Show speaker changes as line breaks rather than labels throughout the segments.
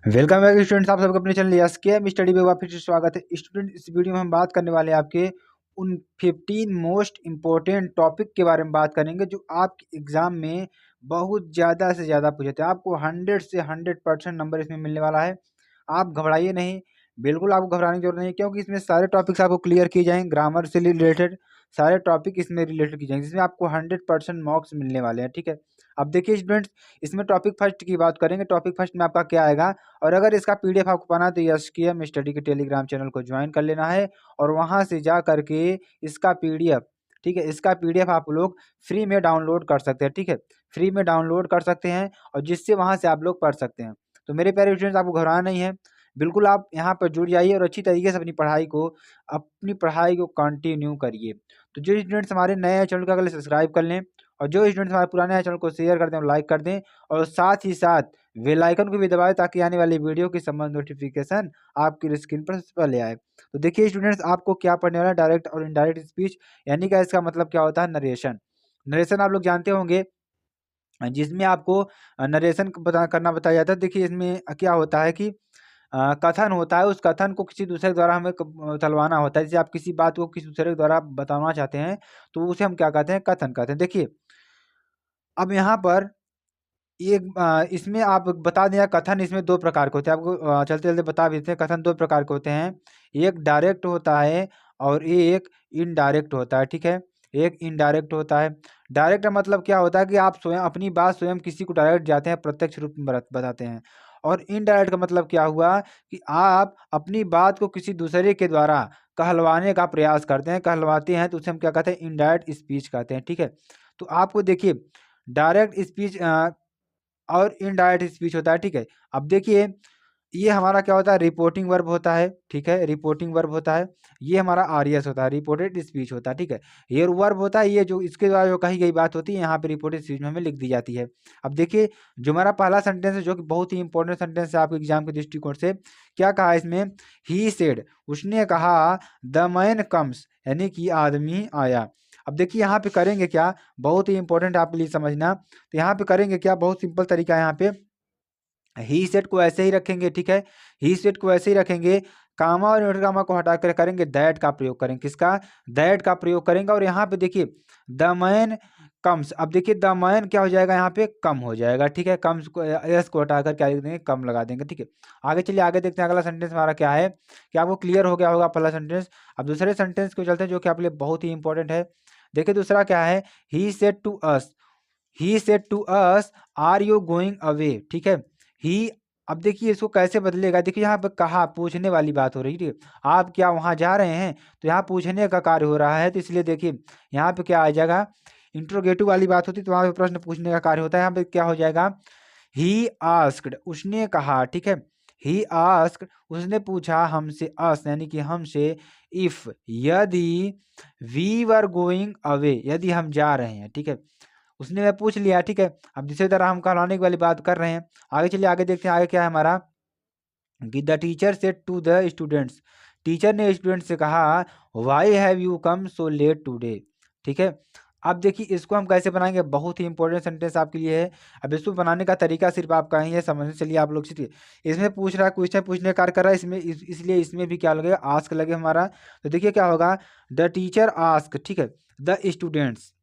Welcome back students, आप सबको अपने चैनल यस के स्टडी में वापस से स्वागत है। स्टूडेंट, इस वीडियो में हम बात करने वाले हैं आपके उन 15 मोस्ट इम्पोर्टेंट टॉपिक के बारे में बात करेंगे जो आपके एग्जाम में बहुत ज़्यादा से ज़्यादा पूछे थे। आपको 100 से 100% नंबर इसमें मिलने वाला है। आप घबराइए नहीं, बिल्कुल आपको घबराने की जरूरत नहीं है, क्योंकि इसमें सारे टॉपिक्स आपको क्लियर किए जाएंगे। ग्रामर से रिलेटेड सारे टॉपिक इसमें रिलेटेड किए जाएंगे, जिसमें आपको 100% मार्क्स मिलने वाले हैं। ठीक है, अब देखिए स्टूडेंट्स, इसमें टॉपिक फर्स्ट की बात करेंगे। टॉपिक फर्स्ट में आपका क्या आएगा, और अगर इसका पीडीएफ आपको पाना है तो यस के एम स्टडी के टेलीग्राम चैनल को ज्वाइन कर लेना है, और वहां से जा करके इसका पीडीएफ, ठीक है, इसका पीडीएफ आप लोग फ्री में डाउनलोड कर सकते हैं। ठीक है, फ्री में डाउनलोड कर सकते हैं, और जिससे वहां से आप लोग पढ़ सकते हैं। तो मेरे प्यारे स्टूडेंट्स, आपको घबराना नहीं है, बिल्कुल आप यहाँ पर जुड़ जाइए और अच्छी तरीके से अपनी पढ़ाई को कंटिन्यू करिए। तो जो स्टूडेंट्स हमारे नए हैं चैनल को अगर सब्सक्राइब कर लें, और जो स्टूडेंट्स हमारे पुराने हैं चैनल को शेयर कर दें और लाइक कर दें, और साथ ही साथ बेल आइकन को भी दबाएं, ताकि आने वाली वीडियो की संबंध नोटिफिकेशन आपकी स्क्रीन पर सबसे पहले आए। तो देखिए स्टूडेंट्स, आपको क्या पढ़ने वाला है, डायरेक्ट और इनडायरेक्ट स्पीच, यानी कि इसका मतलब क्या होता है, नरेशन। नरेशन आप लोग जानते होंगे, जिसमें आपको नरेशन करना बताया जाता है। देखिए इसमें क्या होता है कि कथन होता है, उस कथन को किसी दूसरे के द्वारा हमें चलवाना होता है। जैसे आप किसी बात को किसी दूसरे के द्वारा बताना चाहते हैं, तो उसे हम क्या कहते हैं, कथन कहते हैं। देखिए अब यहाँ पर इसमें आप बता दें, कथन इसमें दो प्रकार के होते हैं। आपको चलते चलते बता भी देते हैं। कथन दो प्रकार के होते हैं, एक डायरेक्ट होता है और एक इनडायरेक्ट होता है। ठीक है, एक इनडायरेक्ट होता है। डायरेक्ट का मतलब क्या होता है कि आप स्वयं अपनी बात स्वयं किसी को डायरेक्ट जाते हैं, प्रत्यक्ष रूप में बताते हैं। और इनडायरेक्ट का मतलब क्या हुआ कि आप अपनी बात को किसी दूसरे के द्वारा कहलवाने का प्रयास करते हैं, कहलवाते हैं, तो उसे हम क्या कहते हैं, इनडायरेक्ट स्पीच कहते हैं। ठीक है, तो आपको देखिए डायरेक्ट स्पीच और इनडायरेक्ट स्पीच होता है। ठीक है, अब देखिए ये हमारा क्या होता है, रिपोर्टिंग वर्ब होता है। ठीक है, रिपोर्टिंग वर्ब होता है। ये हमारा आरएस होता है, रिपोर्टेड स्पीच होता है। ठीक है, ये वर्ब होता है, ये जो इसके द्वारा जो कही गई बात होती है, यहाँ पे रिपोर्टेड स्पीच में हमें लिख दी जाती है। अब देखिए जो हमारा पहला सेंटेंस है, जो कि बहुत ही इंपॉर्टेंट सेंटेंस है आपके एग्जाम के दृष्टिकोण से, क्या कहा इसमें, ही सेड, उसने कहा, द मैन कम्स, यानी कि आदमी आया। अब देखिए यहाँ पे करेंगे क्या, बहुत ही इंपॉर्टेंट आपके लिए समझना। तो यहाँ पे करेंगे क्या, बहुत सिंपल तरीका है। यहाँ पे ही सेट को ऐसे ही रखेंगे। ठीक है, ही सेट को ऐसे ही रखेंगे, कामा और इन्वर्टेड कामा को हटा कर करेंगे दैट का प्रयोग करेंगे। किसका, दैट का प्रयोग करेंगे। और यहाँ पे देखिए द मैन कम्स, अब देखिए द मैन क्या हो जाएगा, यहाँ पे कम हो जाएगा। ठीक है, कम्स को एस को हटाकर क्या लिख देंगे, कम लगा देंगे। ठीक है, आगे चलिए, आगे देखते हैं अगला सेंटेंस हमारा क्या है। क्या आपको क्लियर हो गया होगा पहला सेंटेंस। अब दूसरे सेंटेंस को चलते हैं, जो कि आपके लिए बहुत ही इंपॉर्टेंट है। देखिए दूसरा क्या है, he said to us, he said to us, are you going away. ठीक है, ही, अब देखिए इसको कैसे बदलेगा, देखिए यहाँ पे कहा, पूछने वाली बात हो रही है। आप क्या वहां जा रहे हैं, तो यहाँ पूछने का कार्य हो रहा है, तो इसलिए देखिए यहाँ पे क्या आ जाएगा, इंट्रोगेटिव वाली बात होती तो वहां पे प्रश्न पूछने का कार्य होता है। यहाँ पे क्या हो जाएगा, ही आस्क्ड, उसने कहा। ठीक है, ही आस्क्ड, उसने पूछा हमसे, अस यानी कि हमसे, इफ, यदि, वी वर गोइंग अवे, यदि हम जा रहे हैं। ठीक है, उसने मैं पूछ लिया। ठीक है, अब दूसरी तरह हम कहलाने की वाली बात कर रहे हैं। आगे चलिए, आगे देखते हैं आगे क्या है हमारा, कि the teacher said to the students, teacher ने स्टूडेंट से कहा, why have you come so late today. ठीक है, अब देखिए इसको हम कैसे बनाएंगे, बहुत ही इंपॉर्टेंट सेंटेंस आपके लिए है। अब इसको बनाने का तरीका सिर्फ आपका ही है, समझने चलिए आप लोग। ठीक है, इसमें पूछ रहा है, क्वेश्चन पूछने का कार्य कर रहा है, इसमें इसलिए इसमें भी क्या लगेगा, आस्क लगे हमारा। तो देखिए क्या होगा, द टीचर आस्क, ठीक है, द स्टूडेंट्स,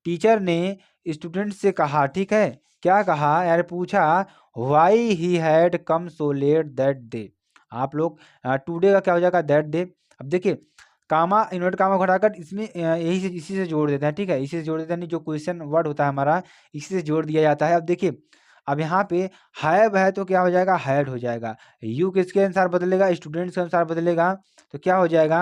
टीचर ने स्टूडेंट से कहा। ठीक है, क्या कहा यार, पूछा, why he had come so let that day. आप लोग टुडे का क्या हो जाएगा, दैट डे। अब देखिए कामा, इन्वर्ट कामा को हटाकर इसमें यही से इसी से जोड़ देते हैं। ठीक है, इसी से जोड़ देते हैं, नहीं जो क्वेश्चन वर्ड होता है हमारा, इसी से जोड़ दिया जाता है। अब देखिए अब यहाँ पे हैव है तो क्या हो जाएगा, हैड हो जाएगा। यू किसके अनुसार बदलेगा, स्टूडेंट्स के अनुसार बदलेगा, तो क्या हो जाएगा,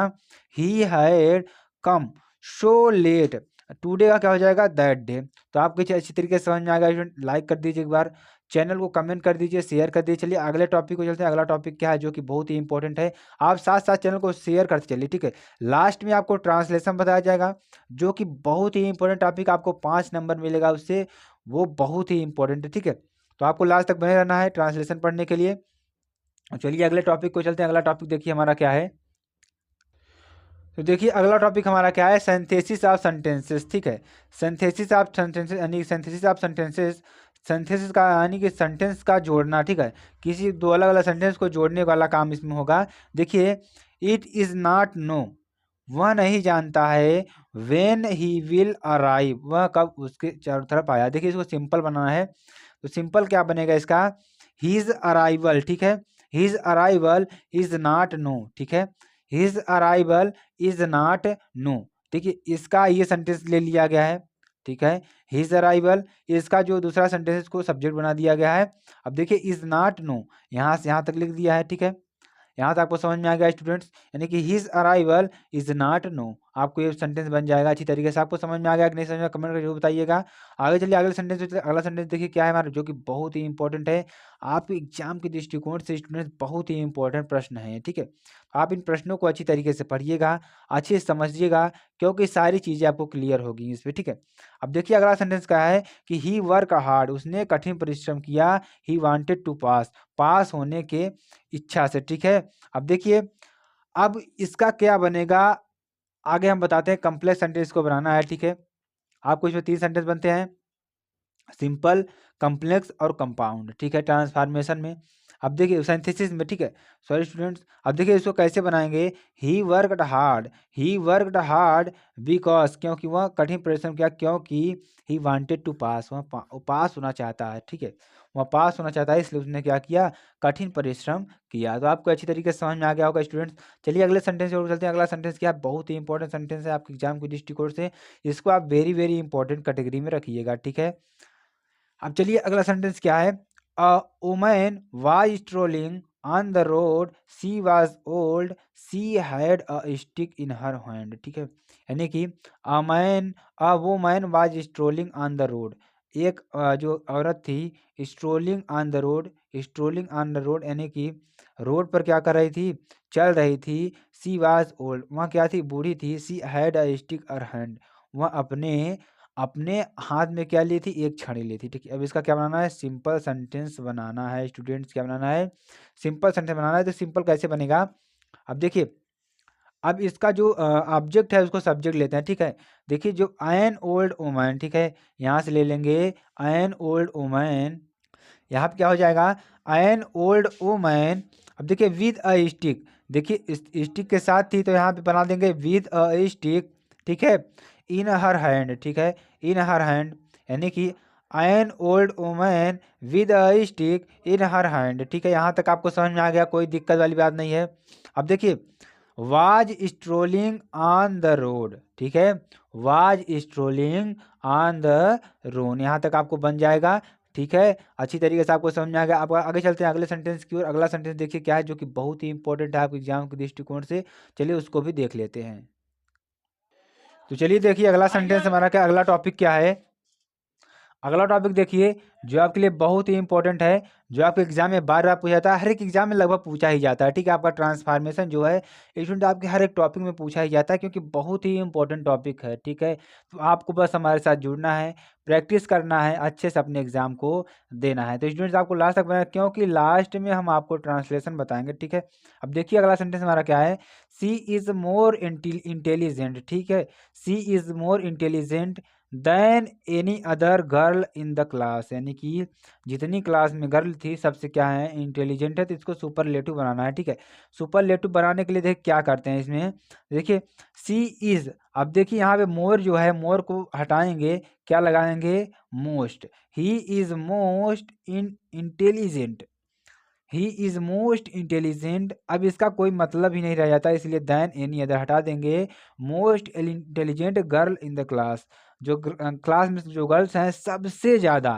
he had come so late, today का क्या हो जाएगा, दैट डे। तो आप कुछ अच्छी तरीके से समझ में आ गया स्टूडेंट, लाइक कर दीजिए एक बार, चैनल को कमेंट कर दीजिए, शेयर कर दीजिए। चलिए अगले टॉपिक को चलते हैं। अगला टॉपिक क्या है, जो कि बहुत ही इंपॉर्टेंट है, आप साथ साथ चैनल को शेयर करते चलिए। ठीक है, लास्ट में आपको ट्रांसलेशन बताया जाएगा, जो कि बहुत ही इंपॉर्टेंट टॉपिक, आपको 5 नंबर मिलेगा उससे, वो बहुत ही इंपॉर्टेंट है। ठीक है, तो आपको लास्ट तक बने रहना है ट्रांसलेशन पढ़ने के लिए। चलिए अगले टॉपिक को चलते हैं। अगला टॉपिक देखिए हमारा क्या है, तो देखिए अगला टॉपिक हमारा क्या है, सिंथेसिस ऑफ सेंटेंसेस। ठीक है, सिंथेसिस ऑफ सेंटेंसेस, यानी सिंथेसिस ऑफ सेंटेंसेस, सिंथेसिस का यानी कि सेंटेंस का जोड़ना, ठीक है, किसी दो अलग अलग सेंटेंस को जोड़ने वाला काम इसमें होगा। देखिए, इट इज नॉट नो, वह नहीं जानता है, वेन ही विल अराइव, वह कब उसके चारों तरफ आया। देखिए, इसको सिंपल बनाना है, तो सिंपल क्या बनेगा इसका, हिज अराइवल, ठीक है, his arrival is not know, ठीक है, his arrival is not know. देखिए, इसका ये सेंटेंस ले लिया गया है, ठीक है, हिज अराइवल, इसका जो दूसरा सेंटेंस इसको सब्जेक्ट बना दिया गया है। अब देखिए, इज नॉट नो, यहाँ से यहाँ तक लिख दिया है, ठीक है, यहाँ तक आपको समझ में आ गया स्टूडेंट्स, यानी कि his arrival is not know, आपको ये सेंटेंस बन जाएगा अच्छी तरीके से। आपको समझ में आ गया कि नहीं समझ में, कमेंट करके जरूर बताइएगा। आगे चलिए अगले सेंटेंस, अगला सेंटेंस देखिए क्या है हमारा, जो कि बहुत ही इंपॉर्टेंट है आपके एग्जाम के दृष्टिकोण से स्टूडेंट्स, बहुत ही इंपॉर्टेंट प्रश्न है, ठीक है। आप इन प्रश्नों को अच्छी तरीके से पढ़िएगा, अच्छे से समझिएगा, क्योंकि सारी चीजें आपको क्लियर होगी इस पर, ठीक है। अब देखिए अगला सेंटेंस क्या है कि ही वर्क हार्ड, उसने कठिन परिश्रम किया, ही वांटेड टू पास, पास होने के इच्छा से, ठीक है। अब देखिए, अब इसका क्या बनेगा आगे हम बताते हैं, कम्प्लेक्स सेंटेंस को बनाना है, ठीक है। आपको इसमें 3 सेंटेंस बनते हैं, सिंपल, कम्प्लेक्स और कंपाउंड, ठीक है, ट्रांसफॉर्मेशन में। अब देखिए सिंथेसिस में, ठीक है, सॉरी स्टूडेंट्स। अब देखिए इसको कैसे बनाएंगे, he worked hard, he worked hard because, क्योंकि वह कठिन परिश्रम किया, क्योंकि ही वांटेड टू पास, वह पास होना चाहता है, ठीक है, वह पास होना चाहता है, इसलिए उसने क्या किया, कठिन परिश्रम किया। तो आपको अच्छी तरीके से समझ में आ गया होगा स्टूडेंट्स। चलिए अगले सेंटेंस की ओर चलते हैं। अगला सेंटेंस क्या है, बहुत ही इंपॉर्टेंट सेंटेंस है आपके एग्जाम के दृष्टिकोण से, इसको आप वेरी वेरी इंपॉर्टेंट कैटेगरी में रखिएगा, ठीक है। अब चलिए अगला सेंटेंस क्या है, a woman was strolling on the road, she was old, she had a stick in her hand, ठीक है, यानी कि a woman was strolling on the road, एक जो औरत थी, strolling on the road, strolling on the road यानी कि रोड पर क्या कर रही थी, चल रही थी। सी वाज ओल्ड, वह क्या थी, बूढ़ी थी। She had a stick her hand, वह अपने अपने हाथ में क्या ली थी, एक छड़ी ली थी, ठीक है। अब इसका क्या बनाना है, सिंपल सेंटेंस बनाना है स्टूडेंट्स, क्या बनाना है, सिंपल सेंटेंस बनाना है। तो सिंपल कैसे बनेगा, अब देखिए, अब इसका जो ऑब्जेक्ट है उसको सब्जेक्ट लेते हैं, ठीक है। देखिए जो एन ओल्ड वुमन, ठीक है, यहाँ से ले लेंगे एन ओल्ड वुमन, यहाँ पे क्या हो जाएगा, एन ओल्ड वुमन। अब देखिए विद अ स्टिक, देखिए स्टिक के साथ थी, तो यहाँ पे बना देंगे विद अ स्टिक, ठीक है, इन हर हैंड, ठीक है, इन हर हैंड, यानी कि an old woman with a stick in her hand, ठीक है। यहाँ तक आपको समझ में आ गया, कोई दिक्कत वाली बात नहीं है। अब देखिए was strolling on the road, ठीक है, was strolling on the road, यहाँ तक आपको बन जाएगा, ठीक है। अच्छी तरीके से आपको समझ में आ गया। आप आगे चलते हैं अगले सेंटेंस की ओर। अगला सेंटेंस देखिए क्या है, जो कि बहुत ही इंपॉर्टेंट है आपके एग्जाम के दृष्टिकोण से, चलिए उसको भी देख लेते हैं। तो चलिए देखिए अगला सेंटेंस हमारा क्या, अगला टॉपिक क्या है, अगला टॉपिक देखिए जो आपके लिए बहुत ही इंपॉर्टेंट है, जो आपके एग्जाम में बार बार पूछा जाता है, हर एक एग्जाम में लगभग पूछा ही जाता है, ठीक है। आपका ट्रांसफॉर्मेशन जो है स्टूडेंट आपके हर एक टॉपिक में पूछा ही जाता है, क्योंकि बहुत ही इंपॉर्टेंट टॉपिक है, ठीक है। तो आपको बस हमारे साथ जुड़ना है, प्रैक्टिस करना है, अच्छे से अपने एग्जाम को देना है। तो स्टूडेंट्स आपको लास्ट तक बनाए, क्योंकि लास्ट में हम आपको ट्रांसलेशन बताएंगे, ठीक है। अब देखिए अगला सेंटेंस हमारा क्या है, सी इज मोर इंटेलिजेंट, ठीक है, she is more intelligent than any other girl in the class, यानी कि जितनी क्लास में गर्ल थी सबसे क्या है, इंटेलिजेंट है, तो इसको सुपरलेटिव बनाना है, ठीक है। सुपरलेटिव बनाने के लिए देखिए क्या करते हैं इसमें, देखिए सी इज, अब देखिए यहाँ पे मोर जो है, मोर को हटाएंगे, क्या लगाएंगे, most, he is most intelligent, he is most intelligent. अब इसका कोई मतलब ही नहीं रह जाता, इसलिए देन एनी अदर हटा देंगे, most intelligent girl in the class, जो क्लास में जो गर्ल्स हैं सबसे ज़्यादा,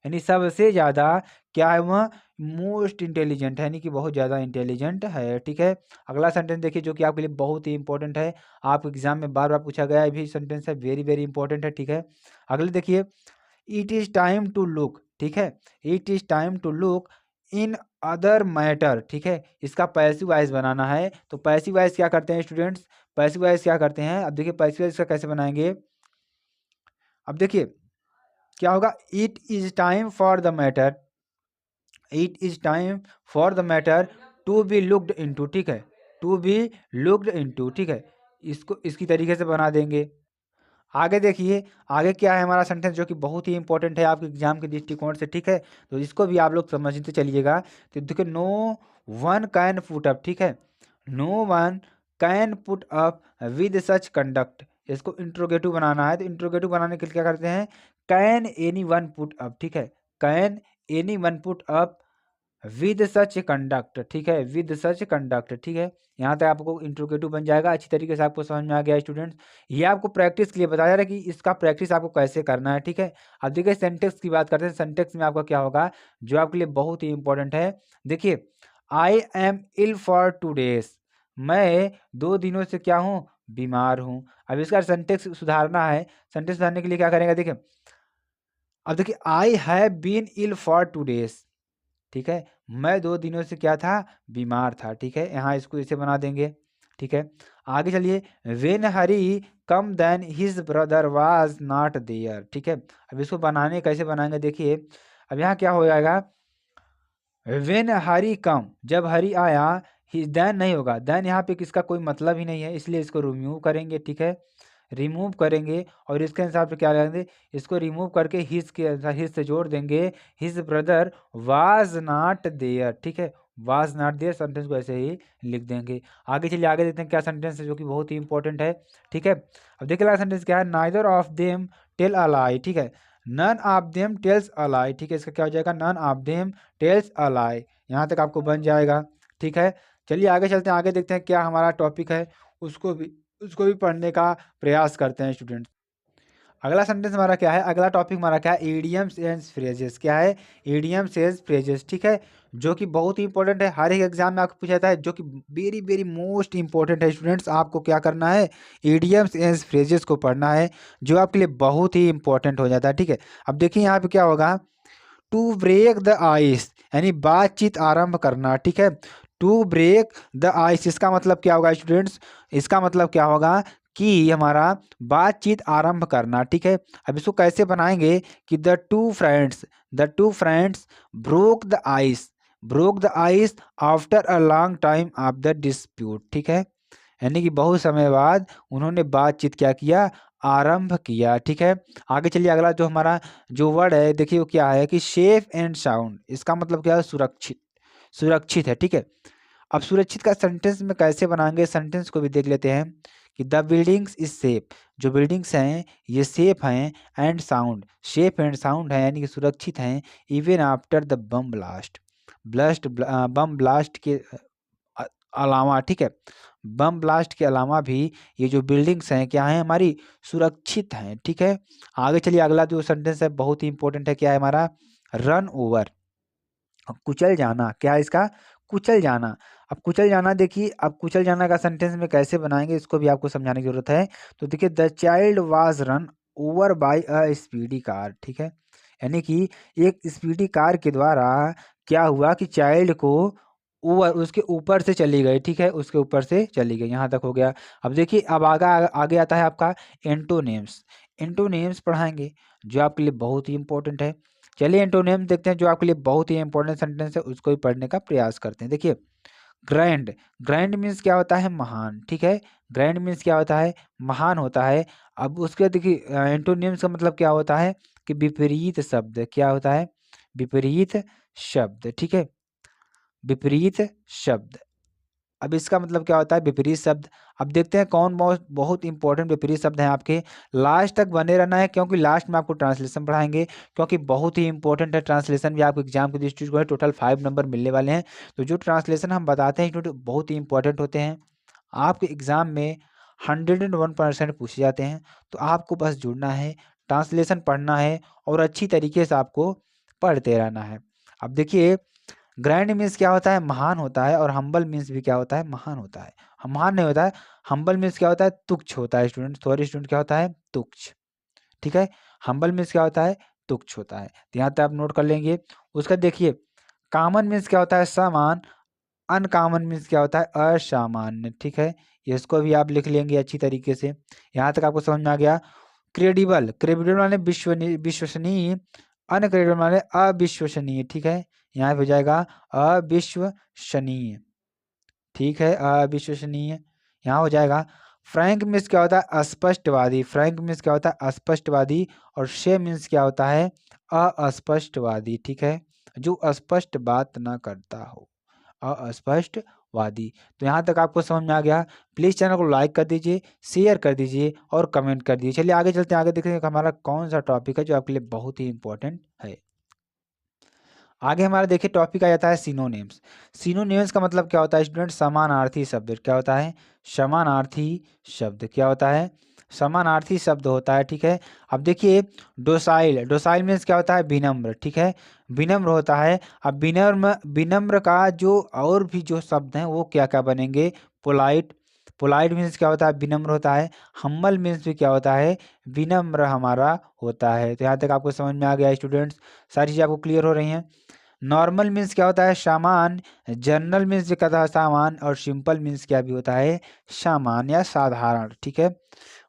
यानी सबसे ज़्यादा क्या है, वह मोस्ट इंटेलिजेंट है, यानी कि बहुत ज़्यादा इंटेलिजेंट है, ठीक है। अगला सेंटेंस देखिए जो कि आपके लिए बहुत ही इंपॉर्टेंट है, आप एग्जाम में बार बार पूछा गया है, भी सेंटेंस है, वेरी वेरी इंपॉर्टेंट है, ठीक है। अगले देखिए, it is time to look, ठीक है, it is time to look in other matter, ठीक है। इसका पैसिव वॉइस बनाना है, तो पैसिव वॉइस क्या करते हैं स्टूडेंट्स, पैसिव वॉइस क्या करते हैं, अब देखिए पैसिव वॉइस का कैसे बनाएंगे। अब देखिए क्या होगा, it is time for the matter, it is time for the matter to be looked into, ठीक है, टू बी लुक्ड इनटू, ठीक है, इसको इसकी तरीके से बना देंगे। आगे देखिए, आगे क्या है हमारा सेंटेंस जो कि बहुत ही इंपॉर्टेंट है आपके एग्जाम के दृष्टिकोण से, ठीक है। तो इसको भी आप लोग समझते चलिएगा। तो देखिए, no one can put up, ठीक है, no one can put up with such conduct. इसको इंट्रोगेटिव बनाना है, तो इंट्रोगेटिव बनाने के लिए क्या करते हैं, can anyone put up, ठीक है, can anyone put up with such conduct, ठीक है, विद सच कंडक्ट, ठीक है। यहाँ तक आपको इंट्रोगेटिव बन जाएगा। अच्छी तरीके से आपको समझ में आ गया स्टूडेंट्स। ये आपको प्रैक्टिस के लिए बताया जा रहा है कि इसका प्रैक्टिस आपको कैसे करना है, ठीक है। अब देखिए सेंटेक्स की बात करते हैं। सेंटेक्स में आपका क्या होगा जो आपके लिए बहुत ही इंपॉर्टेंट है। देखिए, I am ill for 2 days, मैं 2 दिनों से क्या हूँ, बीमार हूँ। अब इसका सेंटेक्स सुधारना है। सेंटेक्स सुधारने के लिए क्या करेंगे, देखिए, अब देखिए, I have been ill for 2 days, ठीक है, मैं 2 दिनों से क्या था, बीमार था, ठीक है। यहाँ इसको इसे बना देंगे, ठीक है। आगे चलिए, when Hari come then his brother was not there, ठीक है। अब इसको बनाने कैसे बनाएंगे, देखिए, अब यहाँ क्या हो जाएगा, वेन हरी कम, जब हरी आया, ही देन नहीं होगा, देन यहाँ पे किसका कोई मतलब ही नहीं है, इसलिए इसको रिमूव करेंगे, ठीक है, रिमूव करेंगे। और इसके हिसाब से क्या करेंगे, इसको रिमूव करके हिज के हिज से जोड़ देंगे, his brother was not there, ठीक है, वाज नॉट देयर, सेंटेंस को ऐसे ही लिख देंगे। आगे चलिए, आगे देखते हैं क्या सेंटेंस है जो कि बहुत ही इंपॉर्टेंट है, ठीक है। अब देखिए अगला सेंटेंस क्या है, neither of them tell a lie, ठीक है, none of them tells a lie, ठीक है। इसका क्या हो जाएगा, none of them tells a lie. यहाँ तक आपको बन जाएगा, ठीक है। चलिए आगे चलते हैं, आगे देखते हैं क्या हमारा टॉपिक है, उसको भी पढ़ने का प्रयास करते हैं स्टूडेंट। अगला सेंटेंस हमारा क्या है, अगला टॉपिक हमारा क्या है, इडियम्स एंड फ्रेजेस, क्या है, इडियम्स एंड फ्रेजेस, ठीक है, जो कि बहुत ही इंपॉर्टेंट है। हर एक एग्जाम में आपको पूछा जाता है, जो कि वेरी वेरी मोस्ट इंपॉर्टेंट है स्टूडेंट्स। आपको क्या करना है, इडियम्स एंड फ्रेजेस को पढ़ना है, जो आपके लिए बहुत ही इंपॉर्टेंट हो जाता है, ठीक है। अब देखिए यहाँ पे क्या होगा, टू ब्रेक द आइस, यानी बातचीत आरंभ करना, ठीक है। टू ब्रेक द आइस, इसका मतलब क्या होगा स्टूडेंट्स, इसका मतलब क्या होगा कि हमारा बातचीत आरंभ करना, ठीक है। अब इसको कैसे बनाएंगे कि the two friends broke the ice, broke the ice after a long time of the dispute, ठीक है, यानी कि बहुत समय बाद उन्होंने बातचीत क्या किया, आरंभ किया, ठीक है। आगे चलिए, अगला जो हमारा जो वर्ड है, देखिए वो क्या है कि सेफ एंड साउंड, इसका मतलब क्या है, सुरक्षित, सुरक्षित है, ठीक है। अब सुरक्षित का सेंटेंस में कैसे बनाएंगे, सेंटेंस को भी देख लेते हैं कि द बिल्डिंग्स इज सेफ, जो बिल्डिंग्स हैं ये सेफ हैं, and sound, safe and sound है यानी कि सुरक्षित हैं, even after the bomb blast, bomb blast के अ- अलावा, ठीक है, बम ब्लास्ट के अलावा भी ये जो बिल्डिंग्स हैं क्या हैं, हमारी सुरक्षित हैं, ठीक है। आगे चलिए, अगला जो सेंटेंस है बहुत ही इंपॉर्टेंट है, क्या है हमारा, रन ओवर, कुचल जाना, क्या है इसका, कुचल जाना। अब कुचल जाना, देखिए, अब कुचल जाना का सेंटेंस में कैसे बनाएंगे इसको भी आपको समझाने की जरूरत है। तो देखिए, the child was run over by a speedy car, ठीक है, यानी कि एक स्पीडी कार के द्वारा क्या हुआ कि चाइल्ड को ओवर, उसके ऊपर से चली गई, ठीक है, उसके ऊपर से चली गई, यहाँ तक हो गया। अब देखिए, अब आगे आगे आता है आपका एंटोनेम्स, एंटोनेम्स पढ़ाएंगे जो आपके लिए बहुत ही इंपॉर्टेंट है। चलिए एंटोनिम्स देखते हैं जो आपके लिए बहुत ही इंपॉर्टेंट सेंटेंस है, उसको भी पढ़ने का प्रयास करते हैं। देखिए, ग्रैंड, ग्रैंड मीन्स क्या होता है, महान, ठीक है, ग्रैंड मीन्स क्या होता है, महान होता है। अब उसके बाद देखिए एंटोनिम्स का मतलब क्या होता है कि विपरीत शब्द, क्या होता है, विपरीत शब्द, ठीक है, विपरीत शब्द। अब इसका मतलब क्या होता है, विपरीत शब्द। अब देखते हैं कौन बहुत बहुत इंपॉर्टेंट विपरीत शब्द हैं आपके, लास्ट तक बने रहना है क्योंकि लास्ट में आपको ट्रांसलेशन पढ़ाएंगे, क्योंकि बहुत ही इंपॉर्टेंट है ट्रांसलेशन भी आपके एग्जाम के दृष्टि से। टोटल 5 नंबर मिलने वाले हैं, तो जो ट्रांसलेशन हम बताते हैं बहुत ही इंपॉर्टेंट होते हैं, आपके एग्जाम में 101% पूछे जाते हैं। तो आपको बस जुड़ना है, ट्रांसलेशन पढ़ना है और अच्छी तरीके से आपको पढ़ते रहना है। अब देखिए, ग्रैंड मीन्स क्या होता है, महान होता है, और हम्बल मीन्स भी क्या होता है, महान होता है, महान नहीं होता है। हम्बल मीन्स क्या होता है, तुच्छ होता है स्टूडेंट, सॉरी स्टूडेंट, क्या होता है, तुच्छ, ठीक है। हम्बल मीन्स क्या होता है, तुच्छ होता है, तो यहाँ तक आप नोट कर लेंगे। उसका देखिए, कॉमन मीन्स क्या होता है, समान, अनकॉमन मीन्स क्या होता है, असामान्य, ठीक है। इसको भी आप लिख लेंगे अच्छी तरीके से। यहाँ तक आपको समझ में आ गया। क्रेडिबल, क्रेडिबल माने विश्वसनीय, अनक्रेडिबल माने अविश्वसनीय, ठीक है, यहाँ पे हो जाएगा अविश्वसनीय, ठीक है, अविश्वसनीय, यहाँ हो जाएगा। फ्रैंक मीन्स क्या होता है? अस्पष्टवादी। फ्रैंक मीन्स क्या होता है? अस्पष्टवादी। और शे मीन्स क्या होता है? अस्पष्टवादी, ठीक है, जो स्पष्ट बात ना करता हो, अस्पष्टवादी। तो यहाँ तक आपको समझ में आ गया। प्लीज़ चैनल को लाइक कर दीजिए, शेयर कर दीजिए और कमेंट कर दीजिए। चलिए आगे चलते हैं, आगे देखते हैं कि हमारा कौन सा टॉपिक है जो आपके लिए बहुत ही इंपॉर्टेंट है। आगे हमारा देखिए टॉपिक आ जाता है सिनोनिम्स। सिनोनिम्स का मतलब क्या होता है स्टूडेंट? समानार्थी शब्द। क्या होता है? समानार्थी शब्द। क्या होता है? समानार्थी शब्द होता है, ठीक है। अब देखिए डोसाइल। डोसाइल मीन्स क्या होता है? विनम्र, ठीक है, विनम्र होता है। अब विनम्र, विनम्र का जो और भी जो शब्द हैं वो क्या क्या बनेंगे? पोलाइट। पोलाइट मीन्स क्या होता है? विनम्र होता है। हम्बल मीन्स भी क्या होता है? विनम्र हमारा होता है। तो यहाँ तक आपको समझ में आ गया स्टूडेंट्स, सारी चीज़ें आपको क्लियर हो रही हैं। नॉर्मल मीन्स क्या होता है? सामान्य। जनरल मीन्स क्या होता है? सामान्य। और सिंपल मीन्स क्या भी होता है? सामान्य या साधारण, ठीक है।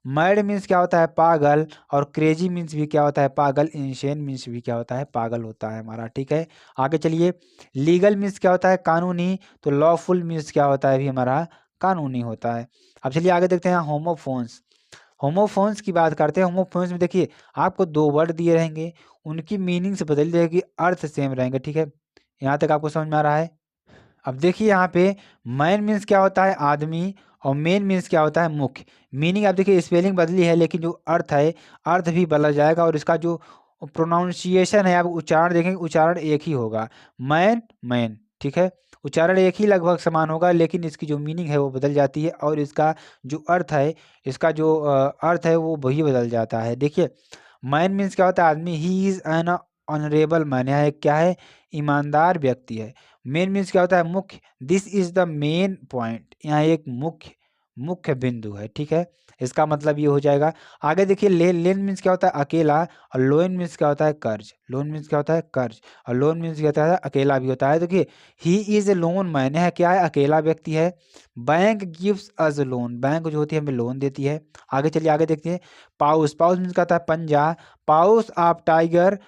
मैड मीन्स क्या होता है? पागल। और क्रेजी मीन्स भी क्या होता है? पागल। इंसेन मीन्स भी क्या होता है? पागल होता है हमारा, ठीक है। आगे चलिए, लीगल मीन्स क्या होता है? कानूनी। तो लॉफुल मीन्स क्या होता है? भी हमारा कानूनी होता है। अब चलिए आगे देखते हैं होमोफोन्स। होमोफोन्स की बात करते हैं। होमोफोन्स में देखिए आपको दो वर्ड दिए रहेंगे, उनकी मीनिंग से बदल जाएगी, अर्थ सेम रहेंगे, ठीक है। यहाँ तक आपको समझ में आ रहा है? अब देखिए यहाँ पे मैन मीन्स क्या होता है? आदमी। और मेन मीन्स क्या होता है? मुख्य। मीनिंग आप देखिए स्पेलिंग बदली है, लेकिन जो अर्थ है, अर्थ भी बदल जाएगा। और इसका जो प्रोनाउंसिएशन है, आप उच्चारण देखेंगे, उच्चारण एक ही होगा। मैन, मैन, ठीक है, उच्चारण एक ही लगभग समान होगा, लेकिन इसकी जो मीनिंग है वो बदल जाती है। और इसका जो अर्थ है, इसका जो अर्थ है वो वही बदल जाता है। देखिए मैन मीन्स क्या होता है? आदमी। He is an honourable man, यहाँ एक क्या है? ईमानदार व्यक्ति है। मेन मीन्स क्या होता है? मुख्य। This is the main point, यहाँ एक मुख्य, मुख्य बिंदु है, ठीक है। इसका मतलब ये हो जाएगा। आगे देखिए लेन मीन्स क्या होता है? अकेला। और लोन मीन्स क्या होता है? कर्ज। लोन मीन्स क्या होता है? कर्ज। और लोन मीन्स क्या होता है? अकेला भी होता है। देखिए he is a loan man, यह क्या है? अकेला व्यक्ति है। Bank gives us loan, bank जो होती है हमें लोन देती है। आगे चलिए आगे देखते हैं। पाउस। पाउस मीन्स क्या होता है? पंजा। Paws of tiger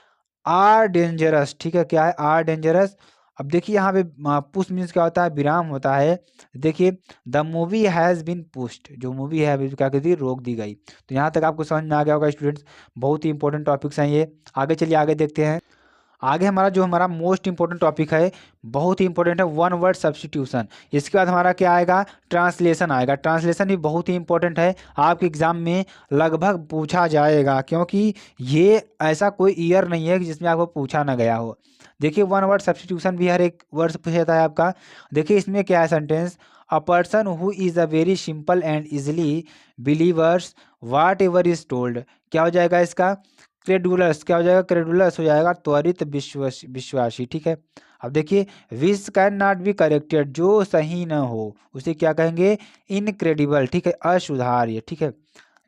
are dangerous, ठीक है, क्या है? Are dangerous. अब देखिए यहाँ पे पुश मीन्स क्या होता है? विराम होता है। देखिए the movie has been pushed, जो मूवी है अभी क्या कर दी? रोक दी गई। तो यहाँ तक आपको समझ में आ गया होगा स्टूडेंट्स, बहुत ही इंपॉर्टेंट टॉपिक्स हैं ये। आगे चलिए आगे देखते हैं। आगे हमारा मोस्ट इंपॉर्टेंट टॉपिक है, बहुत ही इंपॉर्टेंट है, वन वर्ड सब्स्टिट्यूशन। इसके बाद हमारा क्या आएगा? ट्रांसलेशन आएगा। ट्रांसलेशन भी बहुत ही इंपॉर्टेंट है, आपके एग्जाम में लगभग पूछा जाएगा, क्योंकि ये ऐसा कोई ईयर नहीं है कि जिसमें आपको पूछा ना गया हो। देखिए वन वर्ड सब्स्टिट्यूशन भी हर एक वर्ड से पूछा जाता है आपका। देखिए इसमें क्या है sentence? A person who is a very simple and easily believers whatever is told. क्या हो जाएगा इसका? क्रेडुलस। क्या हो जाएगा? क्रेडुलस हो जाएगा, त्वरित विश्वासी, ठीक है। अब देखिए which can not be corrected, जो सही न हो उसे क्या कहेंगे? इनक्रेडिबल, ठीक है, असुधार्य, ठीक है,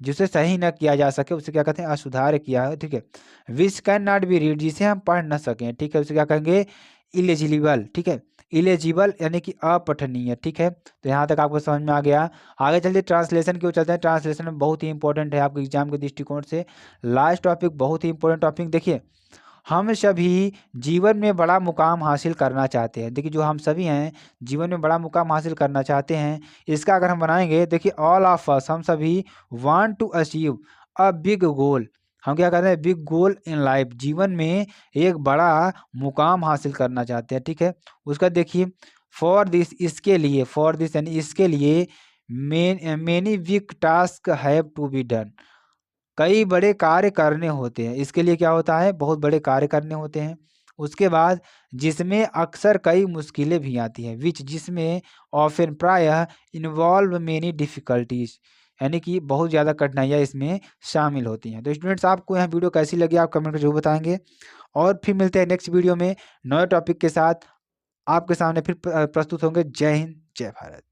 जिसे सही न किया जा सके उसे क्या कहते हैं? असुधार्य किया है, ठीक है। Which can not be read, जिसे हम पढ़ न सकें, ठीक है, उसे क्या कहेंगे? इलेजिबल, ठीक है, इलेजिबल यानी कि अपठनीय, ठीक है। तो यहाँ तक आपको समझ में आ गया। आगे चलते ट्रांसलेशन की ओर चलते हैं। ट्रांसलेशन में बहुत ही इंपॉर्टेंट है आपके एग्जाम के दृष्टिकोण से। लास्ट टॉपिक बहुत ही इंपॉर्टेंट टॉपिक। देखिए हम सभी जीवन में बड़ा मुकाम हासिल करना चाहते हैं। देखिए जो हम सभी हैं जीवन में बड़ा मुकाम हासिल करना चाहते हैं, इसका अगर हम बनाएंगे, देखिए ऑल ऑफ अस, हम सभी want to achieve a big goal. हम क्या कहते हैं? बिग गोल इन लाइफ, जीवन में एक बड़ा मुकाम हासिल करना चाहते हैं, ठीक है। उसका देखिए फॉर दिस, इसके लिए, फॉर दिस यानी इसके लिए, many big task have to be done, कई बड़े कार्य करने होते हैं। इसके लिए क्या होता है? बहुत बड़े कार्य करने होते हैं। उसके बाद जिसमें अक्सर कई मुश्किलें भी आती हैं, विच जिसमें ऑफन प्रायः इन्वॉल्व मेनी डिफिकल्टीज, यानी कि बहुत ज़्यादा कठिनाइयाँ इसमें शामिल होती हैं। तो स्टूडेंट्स आपको यह वीडियो कैसी लगी आप कमेंट में जरूर बताएंगे, और फिर मिलते हैं नेक्स्ट वीडियो में नए टॉपिक के साथ आपके सामने फिर प्रस्तुत होंगे। जय हिंद, जय भारत।